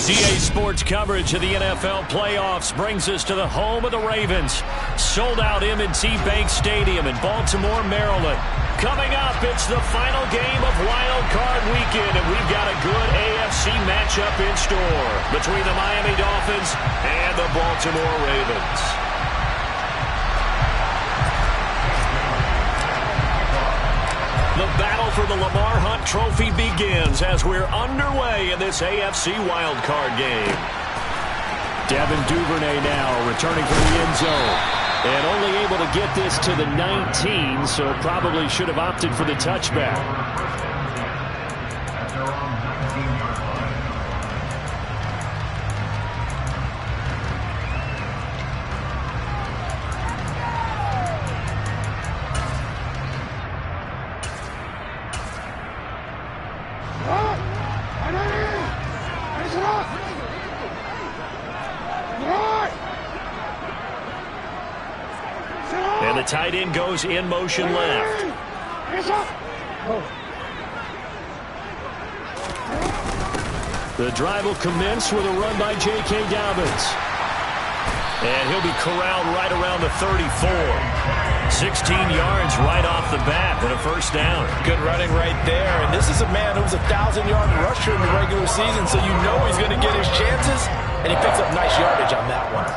CA Sports coverage of the NFL playoffs brings us to the home of the Ravens. Sold out M&T Bank Stadium in Baltimore, Maryland. Coming up, it's the final game of Wild Card Weekend, and we've got a good AFC matchup in store between the Miami Dolphins and the Baltimore Ravens. The battle for the Lamar Hunt Trophy begins as we're underway in this AFC wildcard game. Devin Duvernay now returning from the end zone. And only able to get this to the 19, so probably should have opted for the touchback. And the tight end goes in motion left. The drive will commence with a run by J.K. Dobbins. And he'll be corralled right around the 34. 16 yards right off the bat and a first down. Good running right there. And this is a man who was a 1,000-yard rusher in the regular season, so you know he's going to get his chances. And he picks up nice yardage on that one.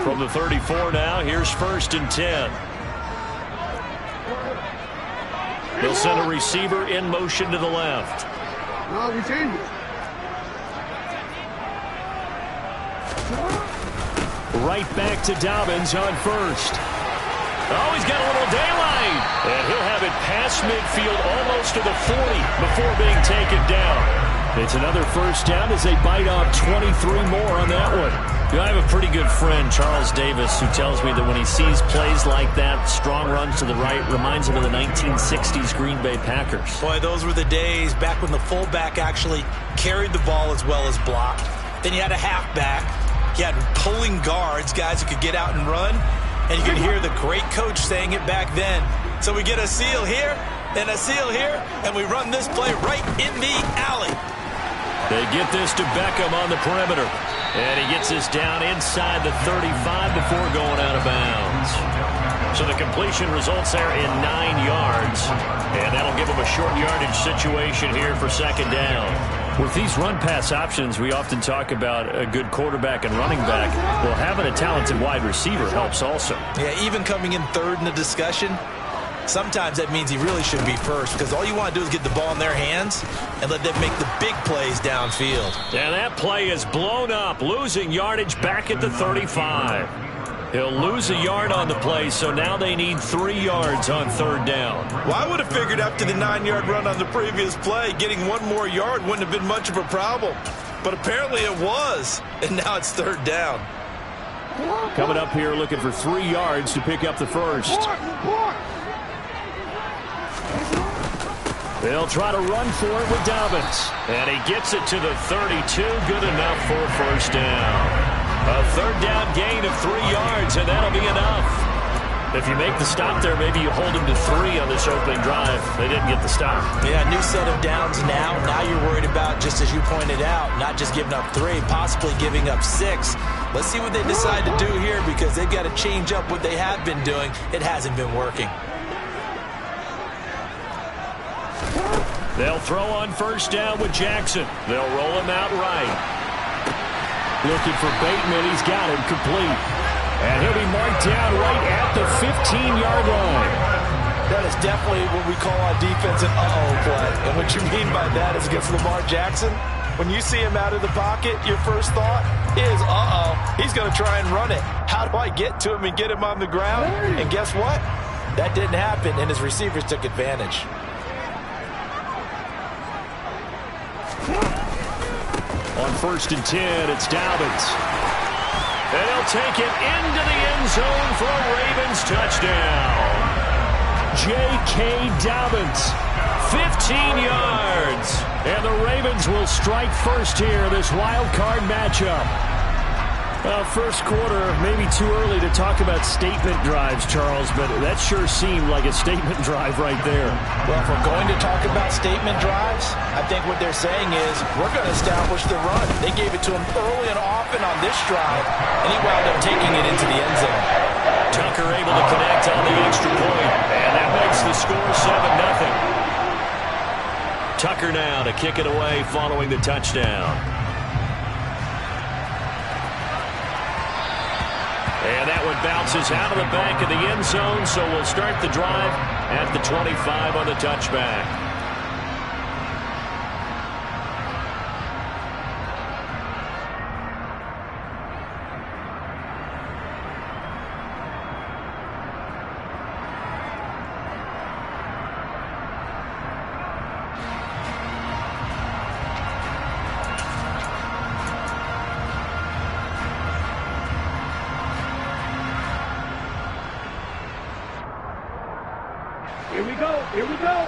From the 34 now, here's 1st and 10. They'll send a receiver in motion to the left. Right back to Dobbins on 1st. Oh, he's got a little daylight. And he'll have it past midfield almost to the 40 before being taken down. It's another first down as they bite off 23 more on that one. You know, I have a pretty good friend, Charles Davis, who tells me that when he sees plays like that, strong runs to the right, reminds him of the 1960s Green Bay Packers. Boy, those were the days back when the fullback actually carried the ball as well as blocked. Then you had a halfback. You had pulling guards, guys who could get out and run. And you could hear the great coach saying it back then. So we get a seal here and a seal here, and we run this play right in the alley. They get this to Beckham on the perimeter. And he gets this down inside the 35 before going out of bounds. So the completion results there in 9 yards. And that'll give him a short yardage situation here for 2nd down. With these run-pass options, we often talk about a good quarterback and running back. Well, having a talented wide receiver helps also. Yeah, even coming in 3rd in the discussion, sometimes that means he really should be 1st, because all you want to do is get the ball in their hands and let them make the big plays downfield. And that play is blown up, losing yardage back at the 35. He'll lose a yard on the play, so now they need 3 yards on 3rd down. Well, I would have figured after the 9-yard run on the previous play, getting 1 more yard wouldn't have been much of a problem. But apparently it was, and now it's 3rd down. Coming up here looking for 3 yards to pick up the first. They'll try to run for it with Dobbins. And he gets it to the 32. Good enough for a first down. A 3rd down gain of 3 yards, and that'll be enough. If you make the stop there, maybe you hold him to 3 on this opening drive. They didn't get the stop. Yeah, new set of downs now. Now you're worried about, just as you pointed out, not just giving up 3, possibly giving up 6. Let's see what they decide to do here, because they've got to change up what they have been doing. It hasn't been working. They'll throw on 1st down with Jackson. They'll roll him out right. Looking for Bateman. He's got him complete. And he'll be marked down right at the 15-yard line. That is definitely what we call on defense an uh-oh play. And what you mean by that is against Lamar Jackson, when you see him out of the pocket, your first thought is, uh-oh, he's going to try and run it. How do I get to him and get him on the ground? And guess what? That didn't happen, and his receivers took advantage. On 1st and 10, it's Dobbins. And he'll take it into the end zone for a Ravens touchdown. J.K. Dobbins, 15 yards. And the Ravens will strike first here, this wild card matchup. First quarter, maybe too early to talk about statement drives, Charles, but that sure seemed like a statement drive right there. Well, if we're going to talk about statement drives, I think what they're saying is we're going to establish the run. They gave it to him early and often on this drive, and he wound up taking it into the end zone. Tucker able to connect on the extra point, and that makes the score 7-0. Tucker now to kick it away following the touchdown. And that one bounces out of the back of the end zone, so we'll start the drive at the 25 on the touchback. Here we go. Here we go.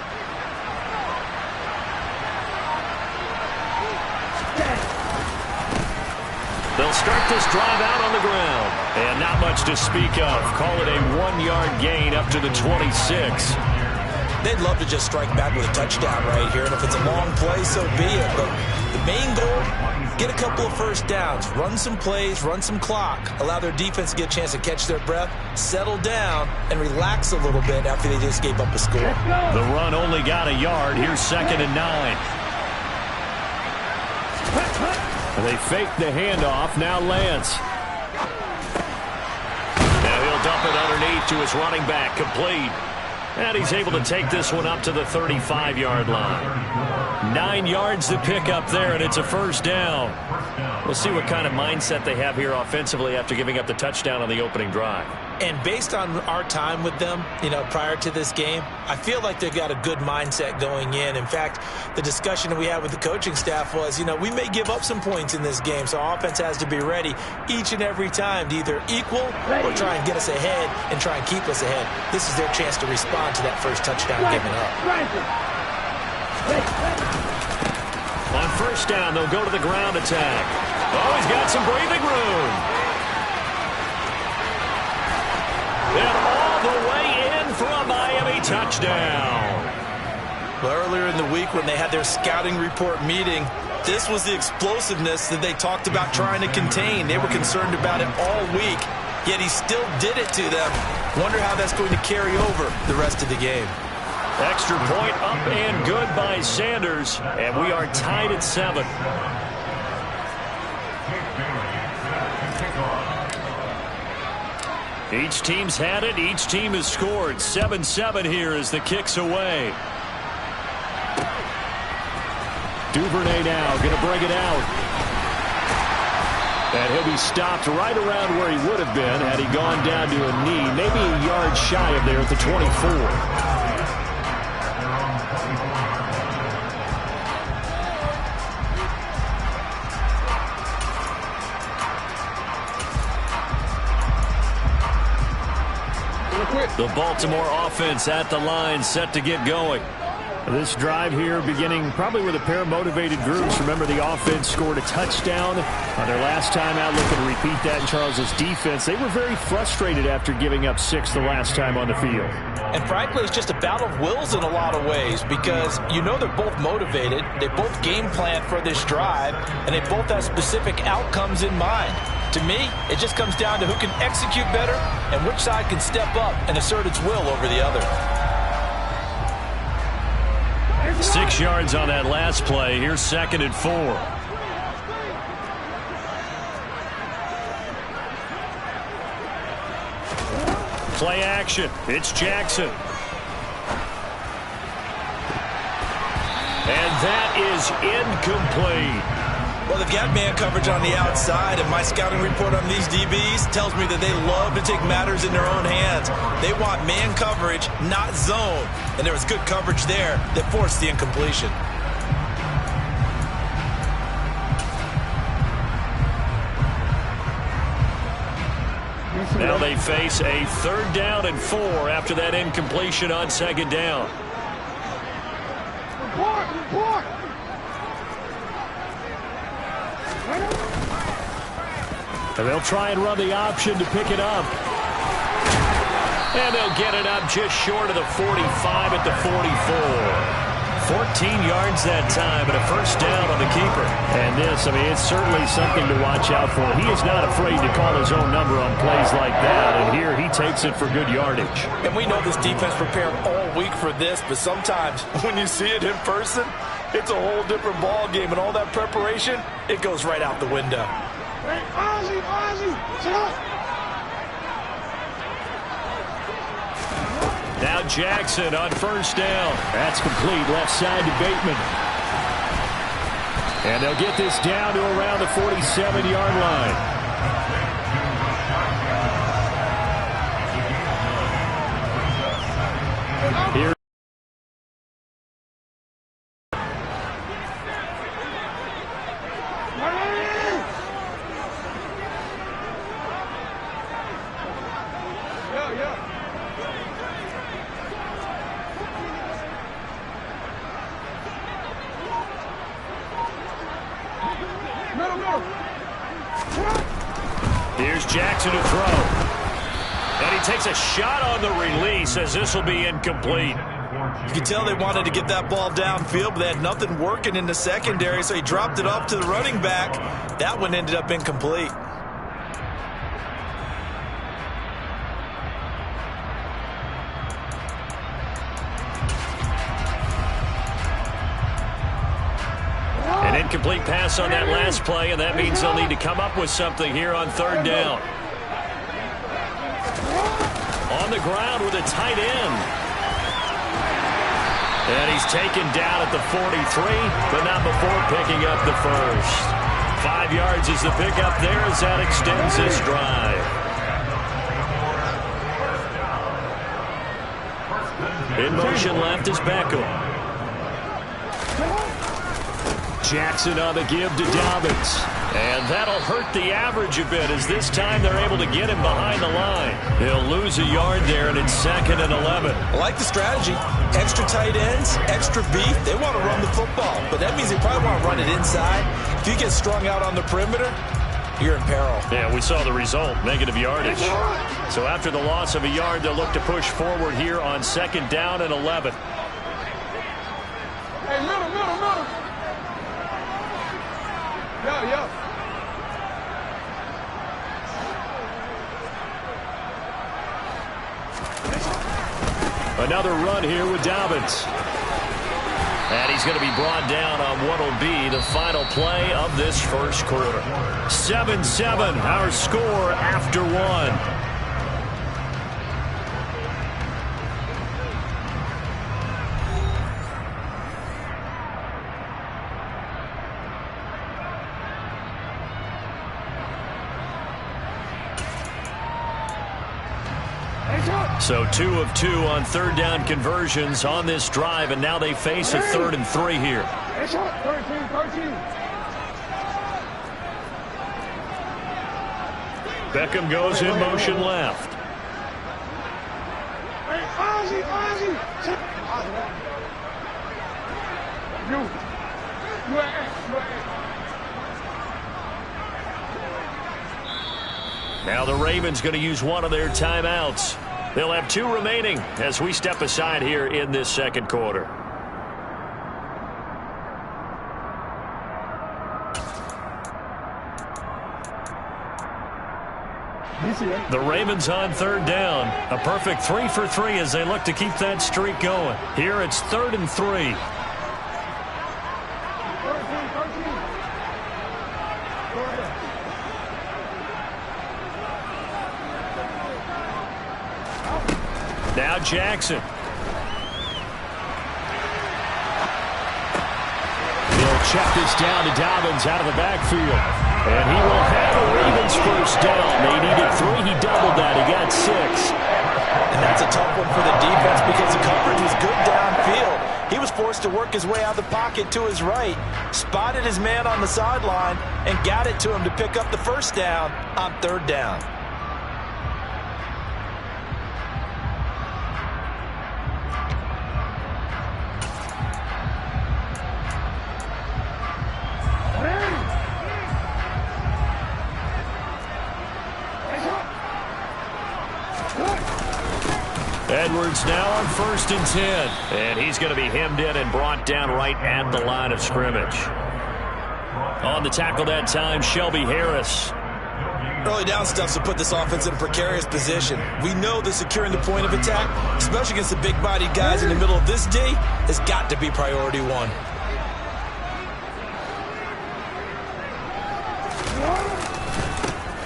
They'll start this drive out on the ground. And not much to speak of. Call it a 1-yard gain up to the 26. They'd love to just strike back with a touchdown right here. And if it's a long play, so be it. But the main goal, get a couple of first downs, run some plays, run some clock, allow their defense to get a chance to catch their breath, settle down, and relax a little bit after they just gave up a score. The run only got a yard. Here's 2nd and 9. They fake the handoff. Now Lance. Now he'll dump it underneath to his running back. Complete. And he's able to take this one up to the 35-yard line. 9 yards to pick up there, and it's a first down. We'll see what kind of mindset they have here offensively after giving up the touchdown on the opening drive. And based on our time with them, prior to this game, I feel like they've got a good mindset going in. In fact, the discussion that we had with the coaching staff was, we may give up some points in this game, so our offense has to be ready each and every time to either equal or try and get us ahead and try and keep us ahead. This is their chance to respond to that first touchdown given up. On first down, they'll go to the ground attack. Oh, he's got some breathing room. And all the way in for a Miami touchdown. Well, earlier in the week when they had their scouting report meeting, this was the explosiveness that they talked about trying to contain. They were concerned about it all week, yet he still did it to them. Wonder how that's going to carry over the rest of the game. Extra point up and good by Sanders, and we are tied at 7. Each team's had it. Each team has scored. 7-7 here as the kick's away. Duvernay now going to bring it out. And he'll be stopped right around where he would have been had he gone down to a knee. Maybe a yard shy of there at the 24. The Baltimore offense at the line, set to get going. This drive here beginning probably with a pair of motivated groups. Remember, the offense scored a touchdown on their last time out. Looking to repeat that in Charles's defense. They were very frustrated after giving up 6 the last time on the field. And frankly, it's just a battle of wills in a lot of ways because they're both motivated. They both game plan for this drive, and they both have specific outcomes in mind. To me, it just comes down to who can execute better and which side can step up and assert its will over the other. 6 yards on that last play. Here's 2nd and 4. Play action. It's Jackson. And that is incomplete. Well, they've got man coverage on the outside, and my scouting report on these DBs tells me that they love to take matters in their own hands. They want man coverage, not zone. And there was good coverage there that forced the incompletion. Now they face a 3rd down and 4 after that incompletion on 2nd down. And they'll try and run the option to pick it up. And they'll get it up just short of the 45 at the 44. 14 yards that time and a first down on the keeper. And this, I mean, it's certainly something to watch out for. He is not afraid to call his own number on plays like that, and here he takes it for good yardage. And we know this defense prepared all week for this, but sometimes when you see it in person, it's a whole different ball game, and all that preparation, it goes right out the window. Hey, Ozzie, sit up. Now Jackson on first down. That's complete left side to Bateman. And they'll get this down to around the 47-yard line. Here. Here's Jackson to throw. And he takes a shot on the release as this will be incomplete. You can tell they wanted to get that ball downfield, but they had nothing working in the secondary, so he dropped it off to the running back. That one ended up incomplete. An incomplete pass on that last play, and that means they'll need to come up with something here on third down. On the ground with a tight end. And he's taken down at the 43, but not before picking up the first. 5 yards is the pickup there as that extends this drive. In motion left is Beckham. Jackson on the give to Dobbins. And that'll hurt the average a bit as this time they're able to get him behind the line. He'll lose a yard there, and it's 2nd and 11. I like the strategy. Extra tight ends, extra beef. They want to run the football, but that means they probably want to run it inside. If you get strung out on the perimeter, you're in peril. Yeah, we saw the result, negative yardage. So after the loss of a yard, they'll look to push forward here on 2nd down and 11. Hey, middle. Yo. Another run here with Dobbins. And he's going to be brought down on what will be the final play of this first quarter. 7-7, our score after one. So 2 of 2 on third down conversions on this drive, and now they face a 3rd and 3 here. 13. Beckham goes in motion left. Hey, Ozzie. You. Now the Ravens going to use one of their timeouts. They'll have 2 remaining as we step aside here in this second quarter. The Ravens on third down. A perfect 3 for 3 as they look to keep that streak going. Here it's 3rd and 3. Now Jackson. He'll check this down to Dobbins out of the backfield. And he will have a Ravens first down. They needed 3. He doubled that. He got 6. And that's a tough one for the defense because the coverage was good downfield. He was forced to work his way out of the pocket to his right, spotted his man on the sideline, and got it to him to pick up the first down on third down. Edwards now on 1st and 10. And he's going to be hemmed in and brought down right at the line of scrimmage. On the tackle that time, Shelby Harris. Early down stuff to put this offense in a precarious position. We know that securing the point of attack, especially against the big-bodied guys in the middle of this D, has got to be priority one.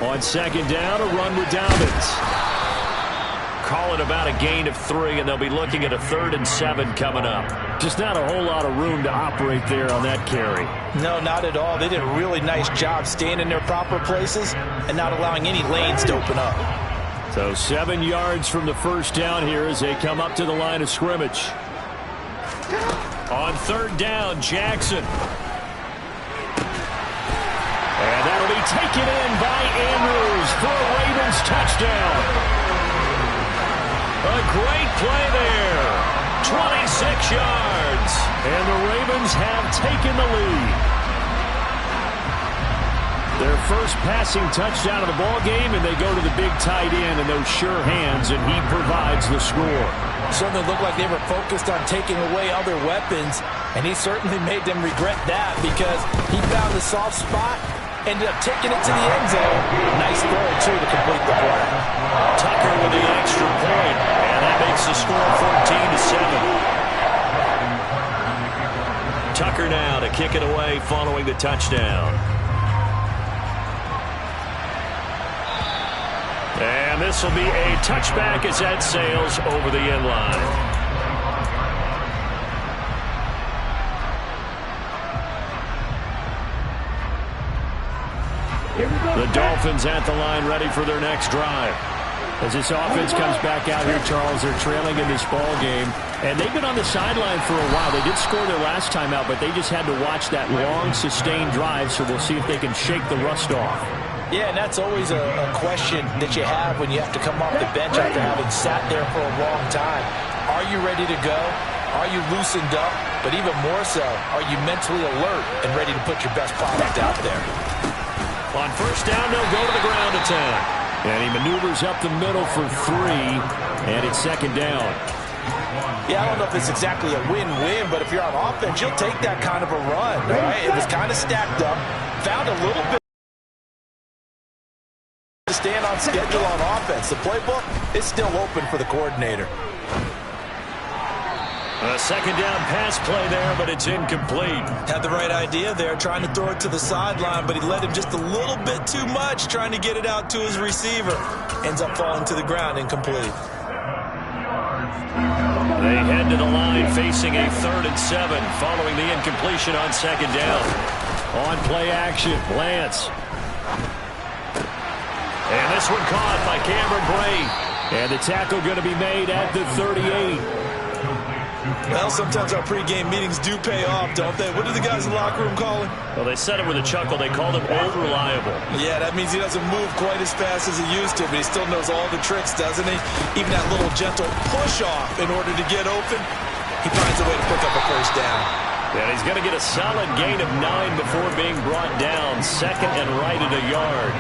On 2nd down, a run with Dobbins. Call it about a gain of 3, and they'll be looking at a 3rd and 7 coming up. Just not a whole lot of room to operate there on that carry. No, not at all. They did a really nice job staying in their proper places and not allowing any lanes to open up. So 7 yards from the 1st down here as they come up to the line of scrimmage. On 3rd down, Jackson. And that'll be taken in by Andrews for a Ravens touchdown. A great play there. 26 yards. And the Ravens have taken the lead. Their first passing touchdown of the ball game, and they go to the big tight end and those sure hands, and he provides the score. Certainly looked like they were focused on taking away other weapons, and he certainly made them regret that because he found the soft spot, ended up taking it to the end zone. Nice throw, too, to complete the play. Tucker with the extra point, and that makes the score 14-7. Tucker now to kick it away following the touchdown. And this will be a touchback as that sails over the end line. The Dolphins at the line ready for their next drive. As this offense comes back out here, Charles, they're trailing in this ball game. And they've been on the sideline for a while. They did score their last time out, but they just had to watch that long, sustained drive, so we'll see if they can shake the rust off. Yeah, and that's always a question that you have when you have to come off the bench after having sat there for a long time. Are you ready to go? Are you loosened up? But even more so, are you mentally alert and ready to put your best product out there? On 1st down, they'll go to the ground attack. And he maneuvers up the middle for 3, and it's 2nd down. Yeah, I don't know if it's exactly a win-win, but if you're on offense, you'll take that kind of a run, all right? It was kind of stacked up, found a little bit to stand on schedule on offense. The playbook is still open for the coordinator. A 2nd down pass play there, but it's incomplete. Had the right idea there, trying to throw it to the sideline, but he led him just a little bit too much, trying to get it out to his receiver. Ends up falling to the ground, incomplete. They head to the line facing a 3rd and 7 following the incompletion on 2nd down. On play action, Lance. And this one caught by Cameron Brate. And the tackle going to be made at the 38. Well, sometimes our pregame meetings do pay off, don't they? What do the guys in the locker room call him? Well, they said it with a chuckle. They called him old reliable. Yeah, that means he doesn't move quite as fast as he used to, but he still knows all the tricks, doesn't he? Even that little gentle push-off in order to get open, he finds a way to pick up a 1st down. Yeah, he's going to get a solid gain of 9 before being brought down. 2nd and right at a yard.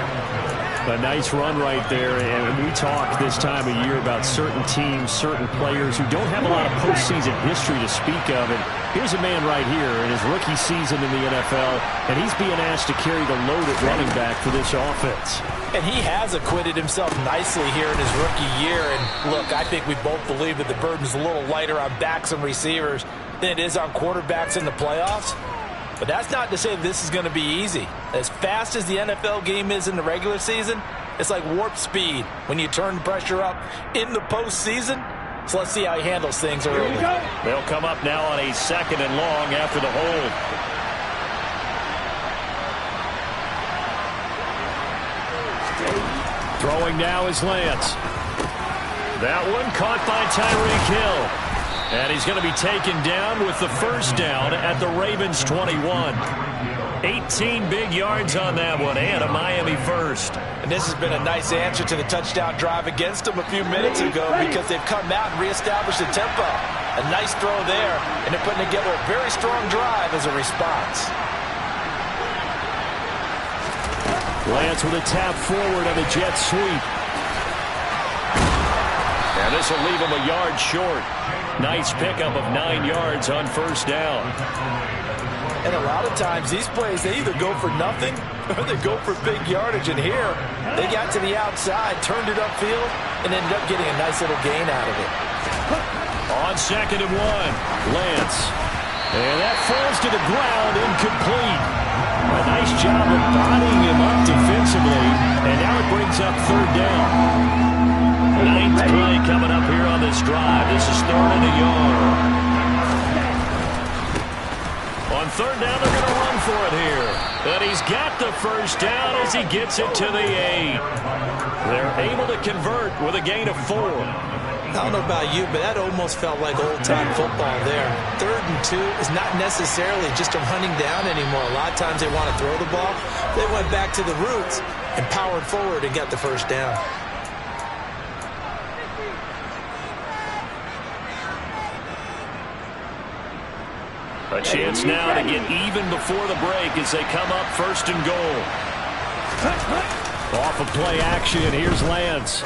A nice run right there, and we talk this time of year about certain teams, certain players who don't have a lot of postseason history to speak of, and here's a man right here in his rookie season in the NFL, and he's being asked to carry the load at running back for this offense. And he has acquitted himself nicely here in his rookie year, and look, I think we both believe that the burden's a little lighter on backs and receivers than it is on quarterbacks in the playoffs. But that's not to say this is going to be easy. As fast as the NFL game is in the regular season, it's like warp speed when you turn pressure up in the postseason. So let's see how he handles things early. They'll come up now on a 2nd and long after the hold. Throwing now is Lance. That one caught by Tyreek Hill. And he's going to be taken down with the 1st down at the Ravens 21. 18 big yards on that one, and a Miami 1st. And this has been a nice answer to the touchdown drive against them a few minutes ago because they've come out and reestablished the tempo. A nice throw there, and they're putting together a very strong drive as a response. Lance with a tap forward on the jet sweep. And this will leave him a yard short. Nice pickup of 9 yards on first down. And a lot of times these plays, they either go for nothing or they go for big yardage. And here, they got to the outside, turned it upfield, and ended up getting a nice little gain out of it. On 2nd and 1, Lance. And that falls to the ground, incomplete. A nice job of bodying him up defensively. And now it brings up 3rd down. 9th play coming up here on this drive. This is 3rd and a yard. On 3rd down, they're going to run for it here. But he's got the first down as he gets it to the 8. They're able to convert with a gain of 4. I don't know about you, but that almost felt like old-time football there. 3rd and 2 is not necessarily just a hunting down anymore. A lot of times they want to throw the ball. They went back to the roots and powered forward and got the first down. A chance now to get even before the break as they come up 1st and goal. Off of play action, here's Lance.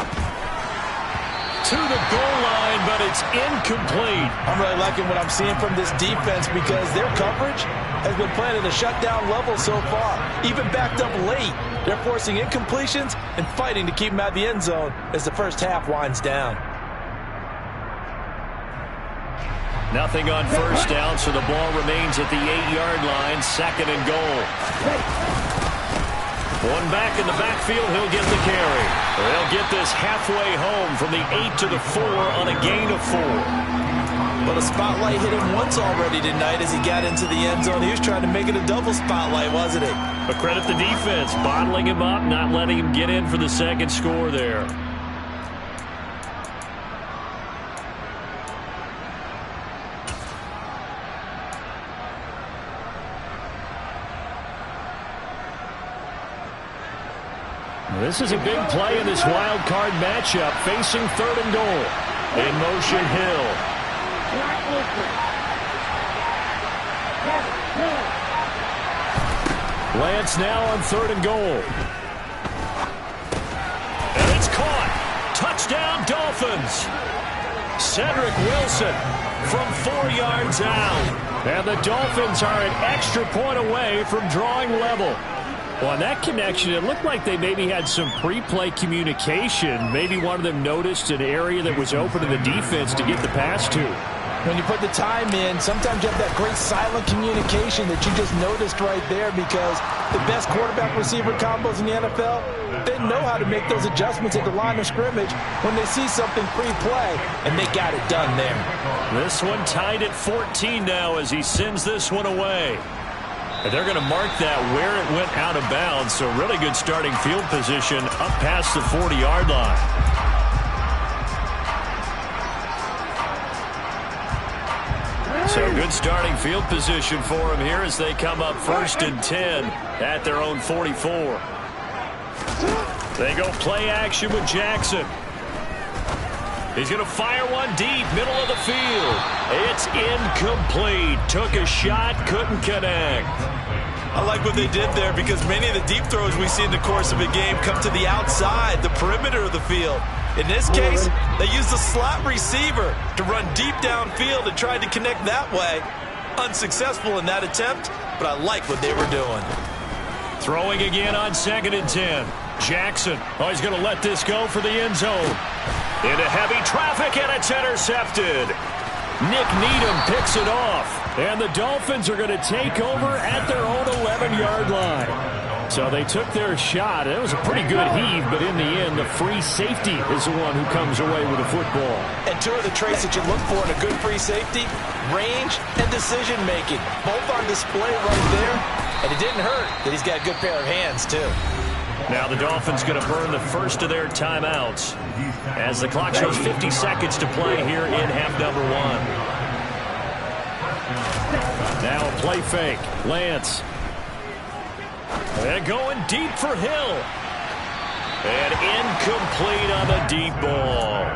To the goal line, but it's incomplete. I'm really liking what I'm seeing from this defense because their coverage has been playing at a shutdown level so far. Even backed up late, they're forcing incompletions and fighting to keep them out of the end zone as the first half winds down. Nothing on first down, so the ball remains at the 8-yard line, 2nd and goal. One back in the backfield, he'll get the carry. They'll get this halfway home from the 8 to the 4 on a gain of 4. Well, the spotlight hit him once already tonight as he got into the end zone. He was trying to make it a double spotlight, wasn't it? But credit the defense, bottling him up, not letting him get in for the second score there. This is a big play in this wild card matchup, facing 3rd and goal. In motion, Hill. Lance now on 3rd and goal. And it's caught. Touchdown, Dolphins. Cedric Wilson from 4 yards out. And the Dolphins are an extra point away from drawing level. Well, on that connection, it looked like they maybe had some pre-play communication. Maybe one of them noticed an area that was open to the defense to get the pass to. When you put the time in, sometimes you have that great silent communication that you just noticed right there because the best quarterback-receiver combos in the NFL, they know how to make those adjustments at the line of scrimmage when they see something pre-play, and they got it done there. This one tied at 14 now as he sends this one away. And they're going to mark that where it went out of bounds, so really good starting field position up past the 40-yard line. So good starting field position for them here as they come up 1st and 10 at their own 44. They go play action with Jackson. He's going to fire one deep, middle of the field. It's incomplete. Took a shot, couldn't connect. I like what they did there because many of the deep throws we see in the course of a game come to the outside, the perimeter of the field. In this case, they used the slot receiver to run deep downfield and tried to connect that way. Unsuccessful in that attempt, but I like what they were doing. Throwing again on 2nd and 10. Jackson, he's going to let this go for the end zone. Into heavy traffic, and it's intercepted. Nick Needham picks it off, and the Dolphins are going to take over at their own 11-yard line. So they took their shot. It was a pretty good heave, but in the end, the free safety is the one who comes away with the football. And two of the traits that you look for in a good free safety, range and decision-making. Both on display right there, and it didn't hurt that he's got a good pair of hands, too. Now the Dolphins going to burn the first of their timeouts as the clock shows 50 seconds to play here in half number 1. Now a play fake. Lance. And going deep for Hill. And incomplete on the deep ball.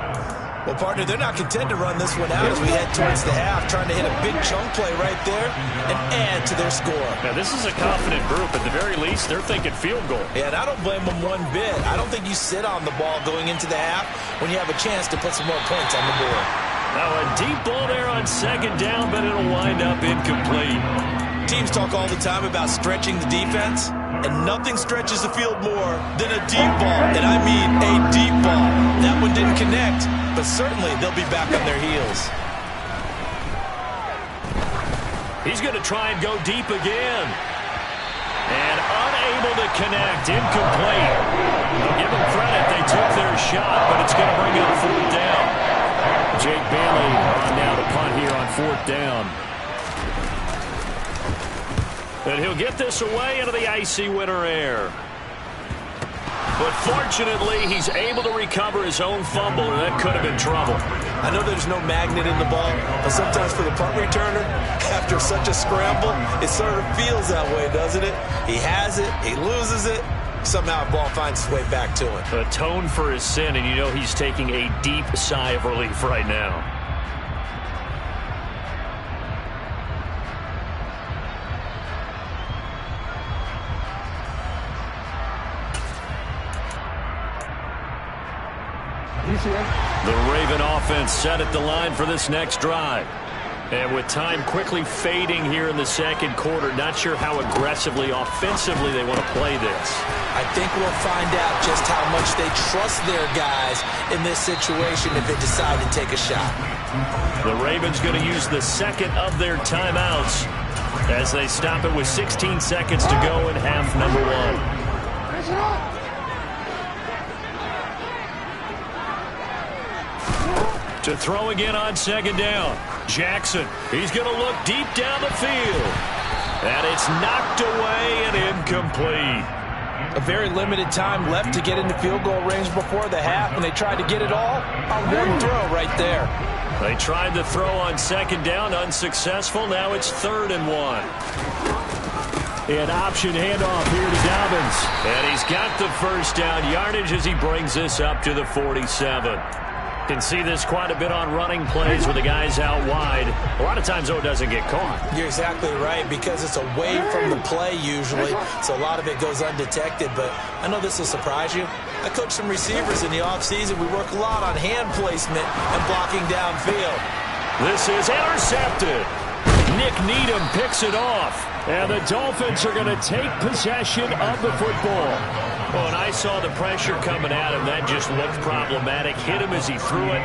Well, partner, they're not content to run this one out as we head towards the half, trying to hit a big chunk play right there and add to their score. Now, this is a confident group. At the very least, they're thinking field goal. Yeah, and I don't blame them one bit. I don't think you sit on the ball going into the half when you have a chance to put some more points on the board. Now, a deep ball there on second down, but it'll wind up incomplete. Teams talk all the time about stretching the defense, and nothing stretches the field more than a deep ball, and I mean a deep ball. That one didn't connect, but certainly they'll be back on their heels. He's going to try and go deep again. And unable to connect, incomplete. I'll give them credit, they took their shot, but it's going to bring up fourth down. Jake Bailey on now to punt here on fourth down. And he'll get this away into the icy winter air. But fortunately, he's able to recover his own fumble, and that could have been trouble. I know there's no magnet in the ball, but sometimes for the punt returner, after such a scramble, it sort of feels that way, doesn't it? He has it, he loses it, somehow the ball finds its way back to him. Atone for his sin, and you know he's taking a deep sigh of relief right now. The Raven offense set at the line for this next drive. And with time quickly fading here in the second quarter, not sure how aggressively, offensively they want to play this. I think we'll find out just how much they trust their guys in this situation if they decide to take a shot. The Ravens going to use the second of their timeouts as they stop it with 16 seconds to go in half number one. To throw again on second down. Jackson, he's going to look deep down the field. And it's knocked away and incomplete. A very limited time left to get into field goal range before the half, and they tried to get it all on one throw right there. They tried to throw on second down, unsuccessful. Now it's 3rd and 1. An option handoff here to Dobbins. And he's got the first down yardage as he brings this up to the 47. Can see this quite a bit on running plays with the guys out wide. A lot of times, though, it doesn't get caught. You're exactly right, because it's away from the play usually, so a lot of it goes undetected. But I know this will surprise you. I coach some receivers in the offseason. We work a lot on hand placement and blocking downfield. This is intercepted. Nick Needham picks it off. And the Dolphins are going to take possession of the football. Oh, and I saw the pressure coming at him. That just looked problematic. Hit him as he threw it,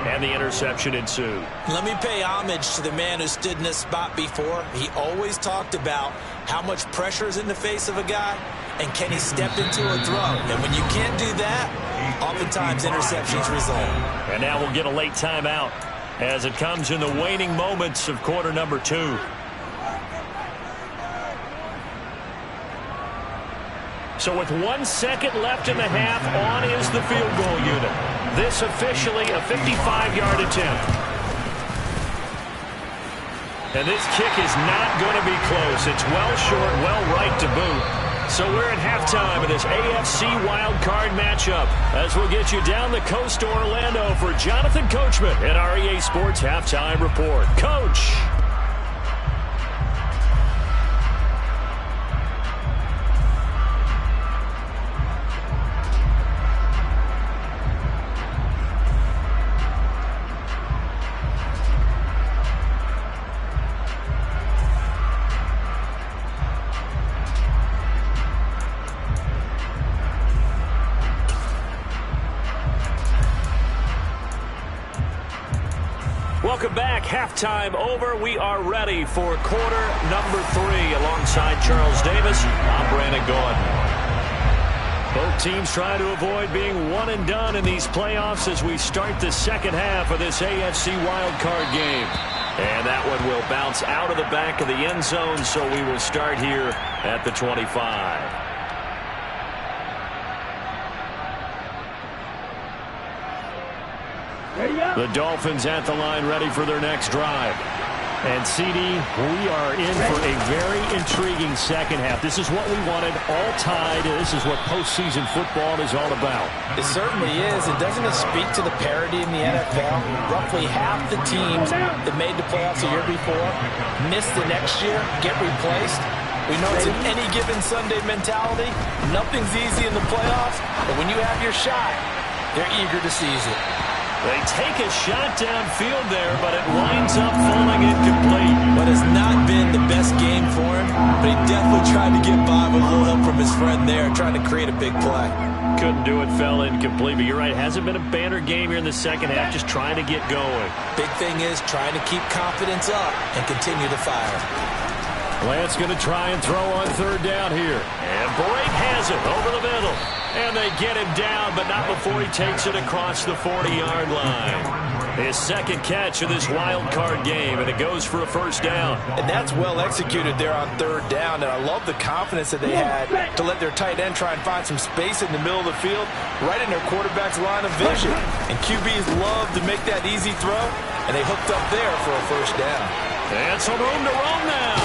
and the interception ensued. Let me pay homage to the man who stood in this spot before. He always talked about how much pressure is in the face of a guy, and can he step into a throw. And when you can't do that, oftentimes interceptions result. And now we'll get a late timeout as it comes in the waning moments of quarter number 2. So with 1 second left in the half, on is the field goal unit. This officially a 55-yard attempt. And this kick is not going to be close. It's well short, well right to boot. So we're at halftime of this AFC wildcard matchup as we'll get you down the coast to Orlando for Jonathan Coachman at our EA Sports Halftime Report. Coach. Welcome back. Halftime over. We are ready for quarter number 3 alongside Charles Davis. I'm Brandon Gaudin. Both teams trying to avoid being one and done in these playoffs as we start the second half of this AFC wildcard game. And that one will bounce out of the back of the end zone, so we will start here at the 25. The Dolphins at the line ready for their next drive. And, CD, we are in for a very intriguing second half. This is what we wanted, all tied. This is what postseason football is all about. It certainly is. And doesn't it speak to the parity in the NFL? Roughly half the teams that made the playoffs the year before miss the next year, get replaced. We know it's an any given Sunday mentality. Nothing's easy in the playoffs, but when you have your shot, they're eager to seize it. They take a shot downfield there, but it winds up falling incomplete. But it's not been the best game for him, but he definitely tried to get by with a little help from his friend there, trying to create a big play. Couldn't do it, fell incomplete. But you're right, it hasn't been a banner game here in the second half, just trying to get going. Big thing is trying to keep confidence up and continue to fire. Lance going to try and throw on third down here. And Brake has it over the middle. And they get him down, but not before he takes it across the 40-yard line. His second catch of this wild card game, and it goes for a first down. And that's well executed there on third down. And I love the confidence that they had to let their tight end try and find some space in the middle of the field, right in their quarterback's line of vision. And QBs love to make that easy throw, and they hooked up there for a first down. And some room to roam now.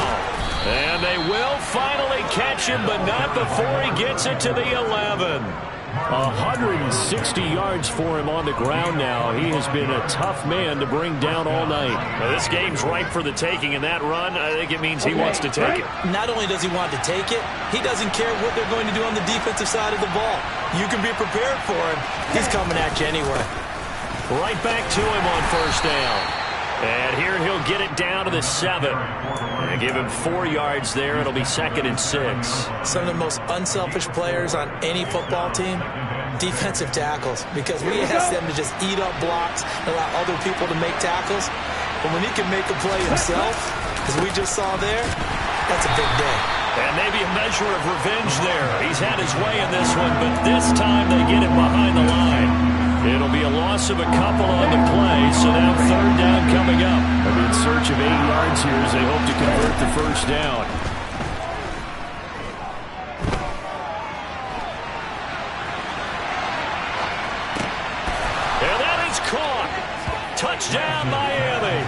And they will finally catch him, but not before he gets it to the 11. 160 yards for him on the ground now. He has been a tough man to bring down all night. Well, this game's ripe for the taking, and that run, I think it means he wants to take it. Not only does he want to take it, he doesn't care what they're going to do on the defensive side of the ball. You can be prepared for him. He's coming at you anyway. Right back to him on first down. And here he'll get it down to the 7. And give him 4 yards there. It'll be 2nd and 6. Some of the most unselfish players on any football team, defensive tackles, because we ask them to just eat up blocks and allow other people to make tackles. But when he can make a play himself, as we just saw there, that's a big day. And maybe a measure of revenge there. He's had his way in this one, but this time they get him behind the line. It'll be a loss of a couple on the play, so now third down coming up. They'll be in search of 8 yards here as they hope to convert the first down. And that is caught. Touchdown, Miami.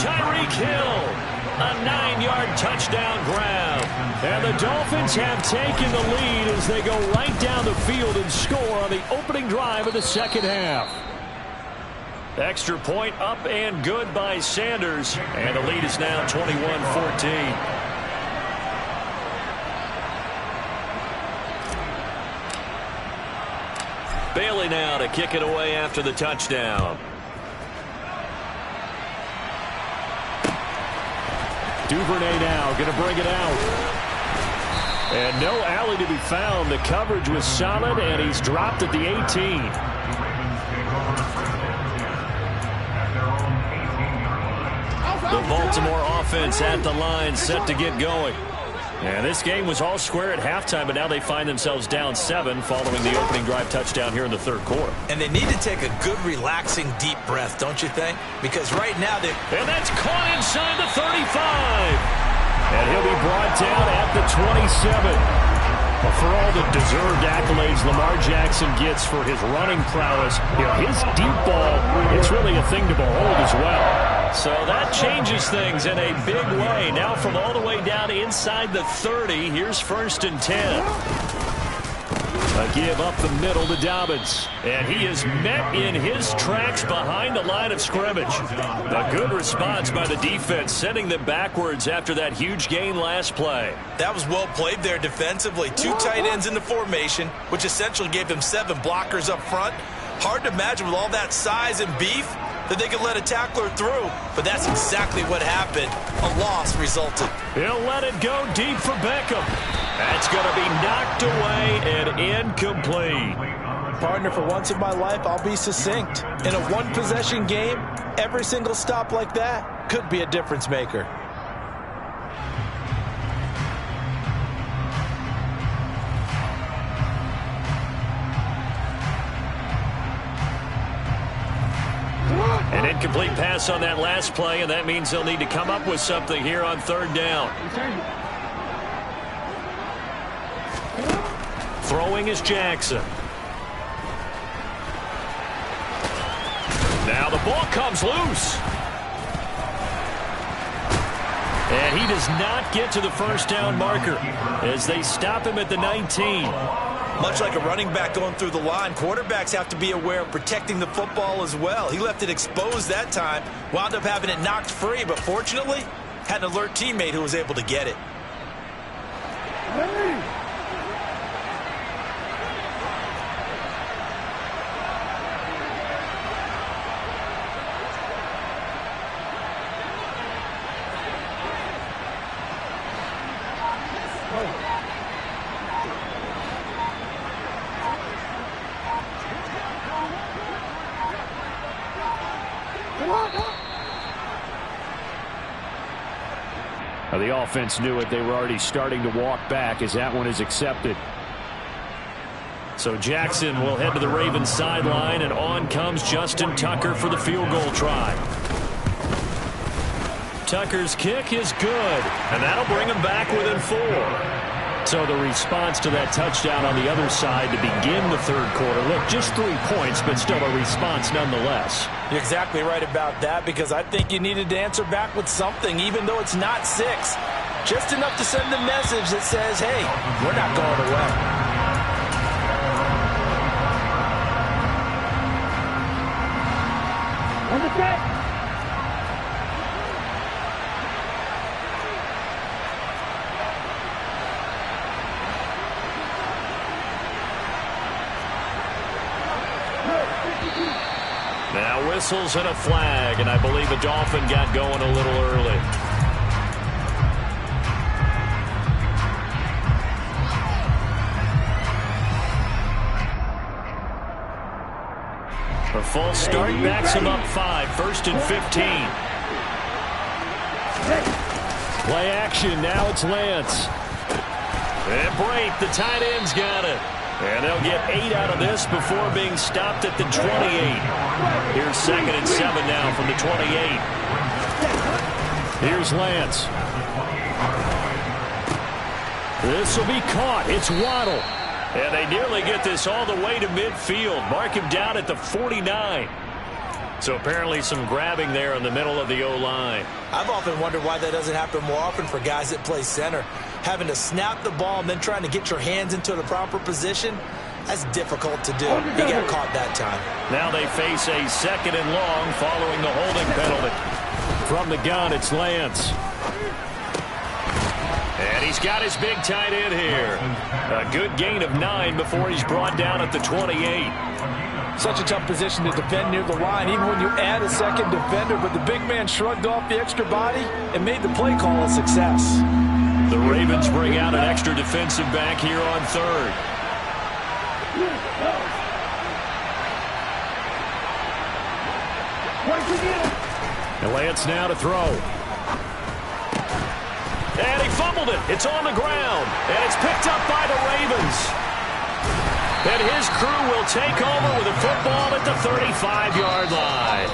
Tyreek Hill. A 9-yard touchdown grab. And the Dolphins have taken the lead as they go right down the field and score on the opening drive of the second half. Extra point up and good by Sanders. And the lead is now 21-14. Bailey now to kick it away after the touchdown. Duvernay now going to bring it out. And no alley to be found. The coverage was solid, and he's dropped at the 18. The Baltimore offense at the line, set to get going. And this game was all square at halftime, but now they find themselves down 7 following the opening drive touchdown here in the third quarter. And they need to take a good, relaxing, deep breath, don't you think? Because right now they... And that's caught inside the 35. And he'll be brought down at the 27. Well, for all the deserved accolades Lamar Jackson gets for his running prowess, you know, his deep ball, it's really a thing to behold as well. So that changes things in a big way. Now from all the way down inside the 30, here's 1st and 10. A give up the middle to Dobbins. And he is met in his tracks behind the line of scrimmage. A good response by the defense, sending them backwards after that huge gain last play. That was well played there defensively. 2 tight ends in the formation, which essentially gave them 7 blockers up front. Hard to imagine with all that size and beef that they could let a tackler through, but that's exactly what happened. A loss resulted. He'll let it go deep for Beckham. That's going to be knocked away and incomplete. Partner, for once in my life, I'll be succinct. In a one-possession game, every single stop like that could be a difference maker. An incomplete pass on that last play, and that means they'll need to come up with something here on third down. Throwing is Jackson. Now the ball comes loose. And he does not get to the first down marker as they stop him at the 19. Much like a running back going through the line, quarterbacks have to be aware of protecting the football as well. He left it exposed that time, wound up having it knocked free, but fortunately had an alert teammate who was able to get it. Hey! The offense knew it. They were already starting to walk back as that one is accepted. So Jackson will head to the Ravens sideline, and on comes Justin Tucker for the field goal try. Tucker's kick is good, and that'll bring him back within 4. So the response to that touchdown on the other side to begin the third quarter. Look, just 3 points, but still a response nonetheless. You're exactly right about that, because I think you needed to answer back with something, even though it's not 6. Just enough to send the message that says, hey, we're not going away. Now whistles and a flag, and I believe a Dolphin got going a little early. A false start backs him up 5, 1st and 15. Play action, now it's Lance. And Brate, the tight end's got it. And they'll get 8 out of this before being stopped at the 28. Here's 2nd and 7 now from the 28. Here's Lance. This will be caught. It's Waddle. And they nearly get this all the way to midfield. Mark him down at the 49. So apparently some grabbing there in the middle of the O-line. I've often wondered why that doesn't happen more often for guys that play center. Having to snap the ball and then trying to get your hands into the proper position, that's difficult to do. He got caught that time. Now they face a 2nd and long following the holding penalty. From the gun, it's Lance. And he's got his big tight end here. A good gain of 9 before he's brought down at the 28. Such a tough position to defend near the line, even when you add a second defender, but the big man shrugged off the extra body and made the play call a success. The Ravens bring out an extra defensive back here on 3rd. And Lance now to throw. And he fumbled it. It's on the ground. And it's picked up by the Ravens. And his crew will take over with the football at the 35-yard line.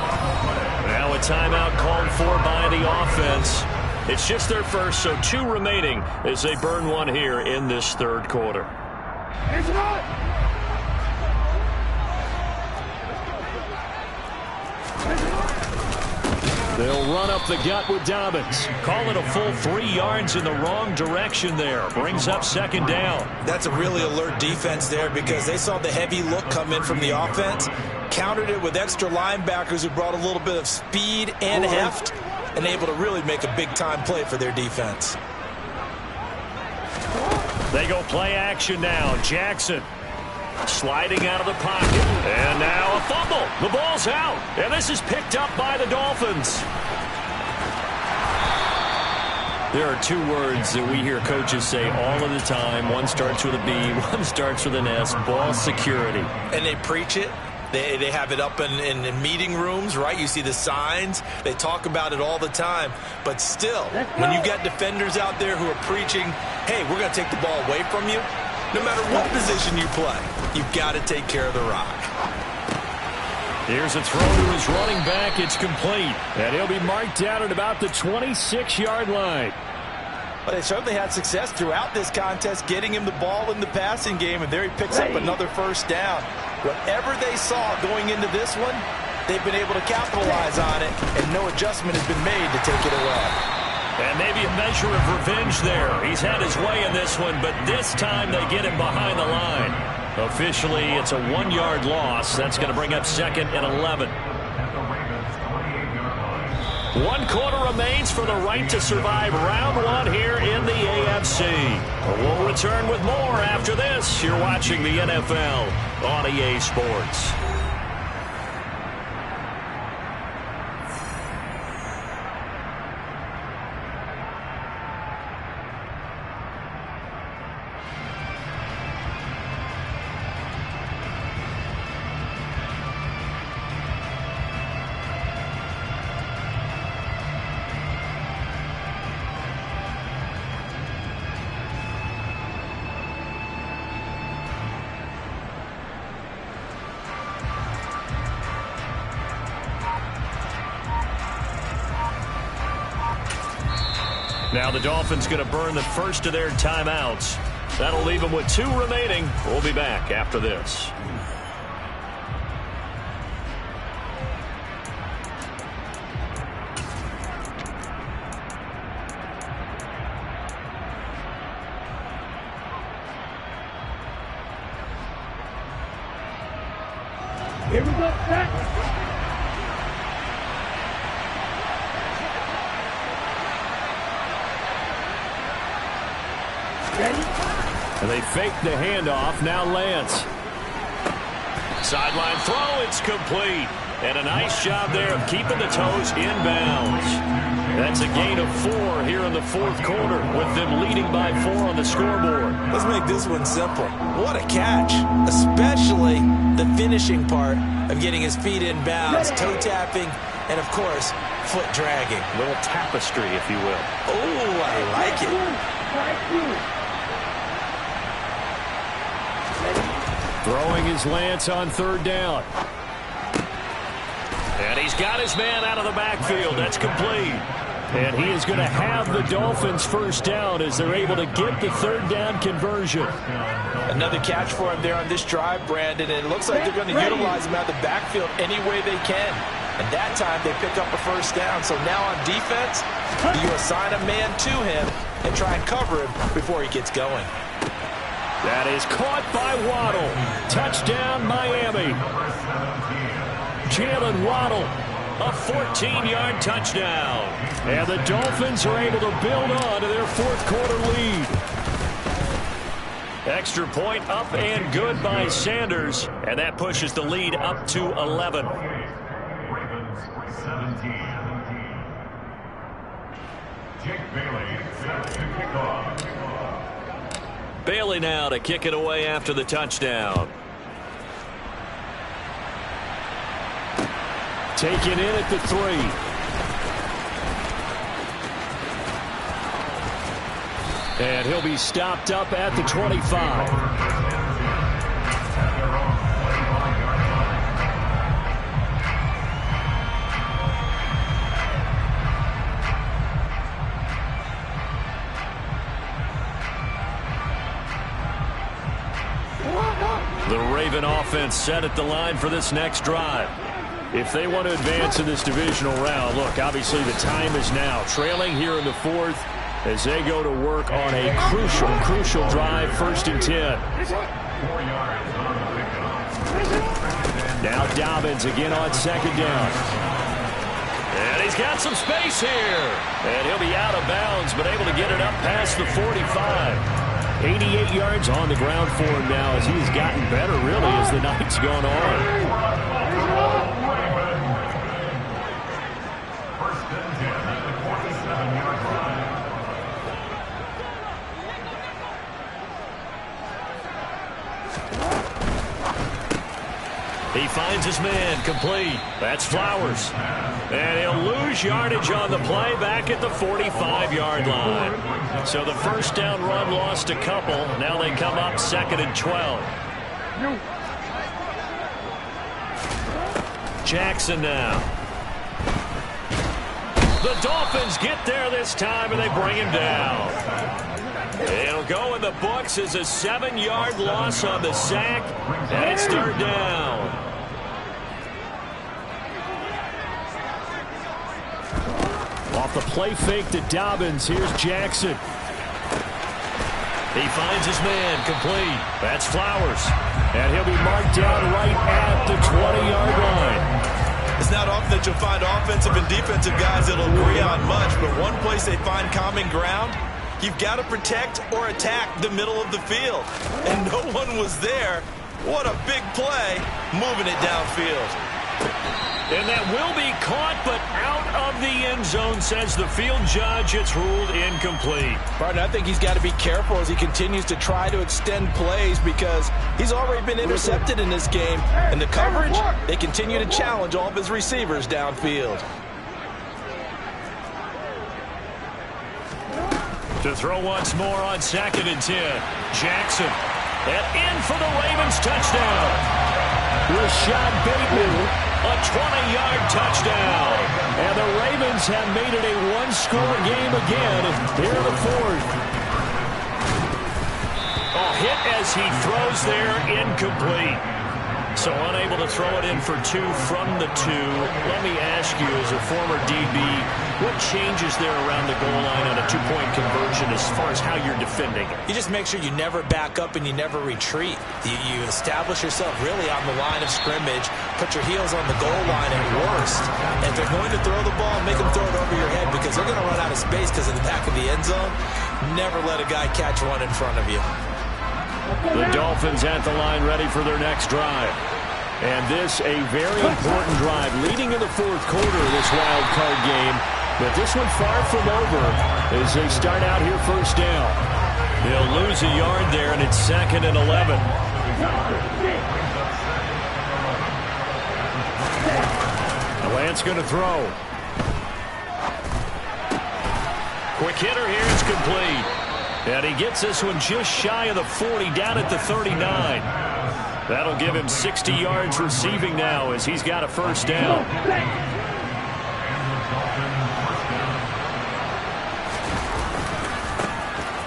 Now a timeout called for by the offense. It's just their first, so 2 remaining as they burn 1 here in this 3rd quarter. They'll run up the gut with Dobbins. Call it a full 3 yards in the wrong direction there. Brings up 2nd down. That's a really alert defense there because they saw the heavy look come in from the offense, countered it with extra linebackers who brought a little bit of speed and heft, and able to really make a big-time play for their defense. They go play action now. Jackson sliding out of the pocket. And now a fumble. The ball's out. And this is picked up by the Dolphins. There are 2 words that we hear coaches say all of the time. One starts with a B, one starts with an S. Ball security. And they preach it. They have it up in meeting rooms, right? You see the signs. They talk about it all the time. But still, when you got defenders out there who are preaching, hey, we're going to take the ball away from you, no matter what position you play, you've got to take care of the rock. Here's a throw to his running back. It's complete. And he'll be marked down at about the 26-yard line. Well, they certainly had success throughout this contest getting him the ball in the passing game, and there he picks up another 1st down. Whatever they saw going into this one, they've been able to capitalize on it, and no adjustment has been made to take it away. And maybe a measure of revenge there. He's had his way in this one, but this time they get him behind the line. Officially, it's a 1-yard loss. That's going to bring up 2nd and 11. 1 quarter remains for the right to survive round 1 here in the AFC. We'll return with more after this. You're watching the NFL on EA Sports. Now the Dolphins going to burn the first of their timeouts. That'll leave them with 2 remaining. We'll be back after this. Here we go, set. And they fake the handoff. Now Lance. Sideline throw. It's complete. And a nice job there of keeping the toes in bounds. That's a gain of 4 here in the 4th quarter with them leading by 4 on the scoreboard. Let's make this one simple. What a catch, especially the finishing part of getting his feet in bounds, toe tapping, and, of course, foot dragging. A little tapestry, if you will. Oh, I like it. Throwing his Lance on 3rd down. And he's got his man out of the backfield. That's complete. And he is going to have the Dolphins' first down as they're able to get the 3rd down conversion. Another catch for him there on this drive, Brandon. And it looks like they're going to utilize him out of the backfield any way they can. And that time they pick up a first down. So now on defense, you assign a man to him and try and cover him before he gets going. That is caught by Waddle. Touchdown, Miami. Jalen Waddle, a 14-yard touchdown. And the Dolphins are able to build on to their 4th quarter lead. Extra point up and good by Sanders. And that pushes the lead up to 11. Ravens 17. Jake Bailey set to kick off. Bailey now to kick it away after the touchdown. Taken in at the 3. And he'll be stopped up at the 25. The Raven offense set at the line for this next drive. If they want to advance in this divisional round, look, obviously the time is now. Trailing here in the 4th as they go to work on a crucial drive, 1st and 10. Now Dobbins again on 2nd down. And he's got some space here. And he'll be out of bounds, but able to get it up past the 45. 88 yards on the ground for him now as he's gotten better, really, as the night's gone on. He finds his man complete. That's Flowers. And he'll lose yardage on the play back at the 45-yard line. So the first down run lost a couple. Now they come up 2nd and 12. Jackson now. The Dolphins get there this time, and they bring him down. It'll go in the books as a 7-yard loss on the sack, and it's 3rd down. Off the play fake to Dobbins. Here's Jackson. He finds his man, complete. That's Flowers. And he'll be marked down right at the 20-yard line. It's not often that you'll find offensive and defensive guys that'll agree on much, but one place they find common ground, you've got to protect or attack the middle of the field. And no one was there. What a big play, moving it downfield. And that will be caught, but out of the end zone, says the field judge. It's ruled incomplete. Partner, I think he's got to be careful as he continues to try to extend plays because he's already been intercepted in this game. And the coverage, they continue to challenge all of his receivers downfield. To throw once more on 2nd and 10. Jackson. And in for the Ravens touchdown. Rashad Bateman. A 20-yard touchdown. And the Ravens have made it a one-score game again here in the 4th. A hit as he throws there, incomplete. So unable to throw it in for 2 from the 2. Let me ask you, as a former DB, what changes there around the goal line on a 2-point conversion as far as how you're defending it? You just make sure you never back up and you never retreat. You establish yourself really on the line of scrimmage, put your heels on the goal line at worst. And if they're going to throw the ball, make them throw it over your head because they're going to run out of space because of the back of the end zone. Never let a guy catch one in front of you. The Dolphins at the line ready for their next drive. And this a very important drive leading in the 4th quarter of this wild card game. But this one far from over as they start out here first down. They'll lose a yard there, and it's 2nd and 11. Lance going to throw. Quick hitter here. It's complete. And he gets this one just shy of the 40, down at the 39. That'll give him 60 yards receiving now as he's got a first down.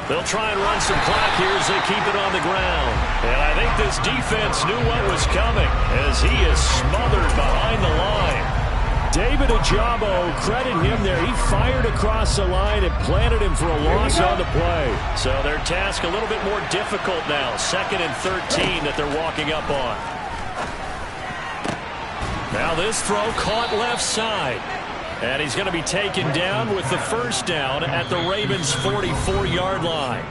They'll try and run some clock here as they keep it on the ground. And I think this defense knew what was coming as he is smothered behind the line. David Ojabo, credit him there. He fired across the line and planted him for a loss on the play. So their task a little bit more difficult now. 2nd and 13 that they're walking up on. Now this throw caught left side. And he's going to be taken down with the first down at the Ravens' 44-yard line.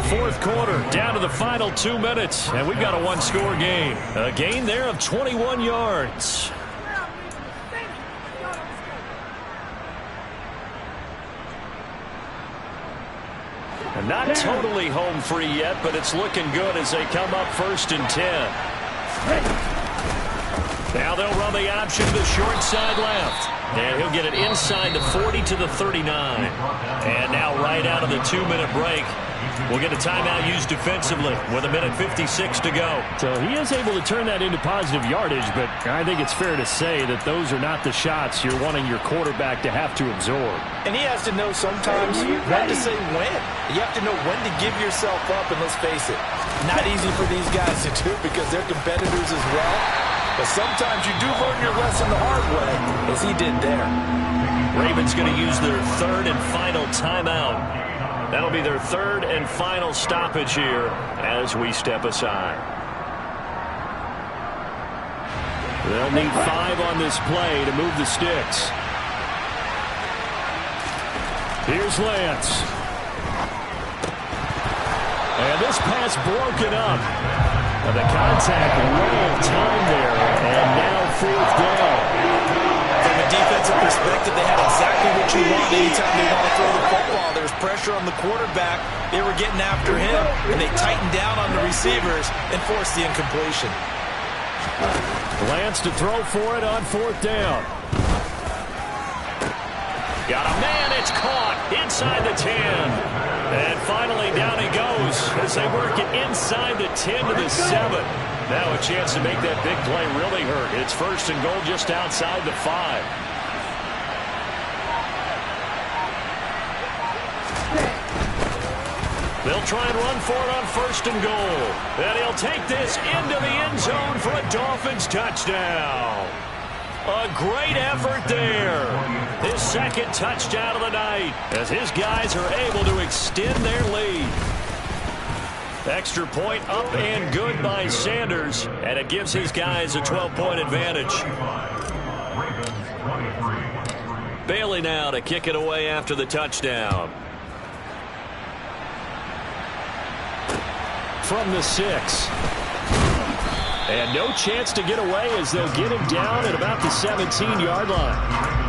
4th quarter, down to the final 2 minutes. And we've got a one-score game. A gain there of 21 yards. And not totally home free yet, but it's looking good as they come up 1st and 10. Now they'll run the option to the short side left. And he'll get it inside the 40 to the 39. And now right out of the 2-minute break, we'll get a timeout used defensively with 1:56 to go. So he is able to turn that into positive yardage, but I think it's fair to say that those are not the shots you're wanting your quarterback to have to absorb. And he has to know sometimes when to say when. You have to know when to give yourself up, and let's face it, not easy for these guys to do because they're competitors as well. But sometimes you do learn your lesson the hard way, as he did there. Ravens going to use their 3rd and final timeout. That'll be their 3rd and final stoppage here as we step aside. They'll need 5 on this play to move the sticks. Here's Lance. And this pass broken up. And the contact, little time there, and now 4th down. From a defensive perspective, they had exactly what you want anytime they want to throw the football. There was pressure on the quarterback. They were getting after him, and they tightened down on the receivers and forced the incompletion. Lance to throw for it on 4th down. Got a man, it's caught inside the 10. And finally down he goes as they work it inside the 10 to the 7. Now a chance to make that big play really hurt. It's 1st and goal just outside the 5. They'll try and run for it on 1st and goal. And he'll take this into the end zone for a Dolphins touchdown. A great effort there. His second touchdown of the night as his guys are able to extend their lead. Extra point up and good by Sanders, and it gives his guys a 12-point advantage. Bailey now to kick it away after the touchdown. From the 6. And no chance to get away as they'll get him down at about the 17-yard line.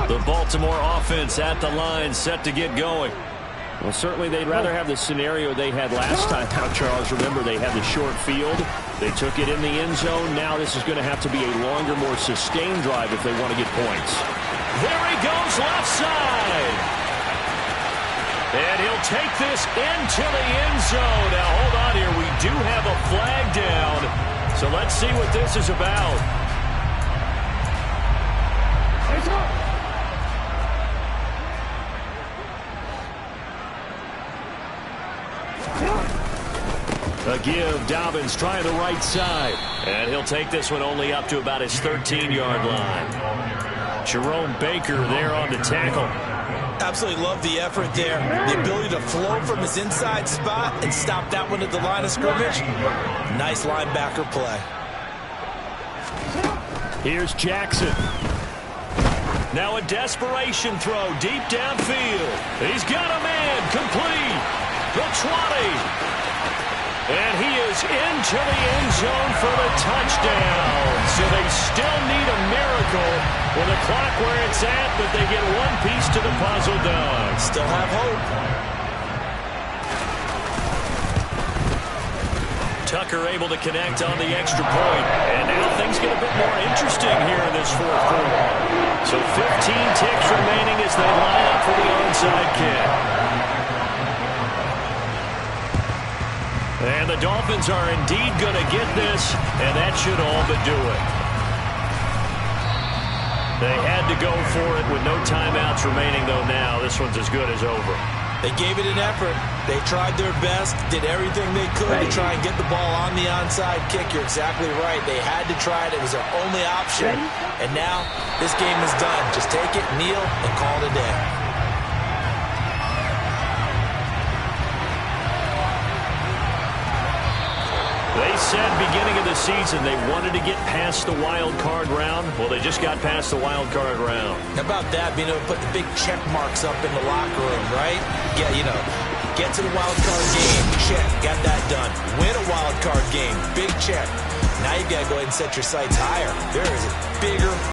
The Baltimore offense at the line, set to get going. Well, certainly they'd rather have the scenario they had last time out, Charles. Remember, they had the short field. They took it in the end zone. Now this is going to have to be a longer, more sustained drive if they want to get points. There he goes, left side. And he'll take this into the end zone. Now, hold on here. We do have a flag down. So let's see what this is about. A give, Dobbins trying the right side. And he'll take this one only up to about his 13-yard line. Jerome Baker there on the tackle. Absolutely love the effort there. The ability to flow from his inside spot and stop that one at the line of scrimmage. Nice linebacker play. Here's Jackson. Now a desperation throw deep downfield. He's got a man complete. The 20. And he is into the end zone for the touchdown. So they still need a miracle with the clock where it's at, but they get one piece to the puzzle done. Still have hope. Tucker able to connect on the extra point. And now things get a bit more interesting here in this fourth quarter. So 15 ticks remaining as they line up for the onside kick. And the Dolphins are indeed going to get this, and that should all but do it. They had to go for it with no timeouts remaining, though now this one's as good as over. They gave it an effort. They tried their best, did everything they could to try and get the ball on the onside kick. You're exactly right. They had to try it. It was their only option. And now this game is done. Just take it, kneel, and call it a day. They said beginning of the season they wanted to get past the wild card round. Well, they just got past the wild card round. How about that, being able to put the big check marks up in the locker room, right? Yeah, you know, get to the wild card game, check, got that done. Win a wild card game, big check. Now you've got to go ahead and set your sights higher. There is a bigger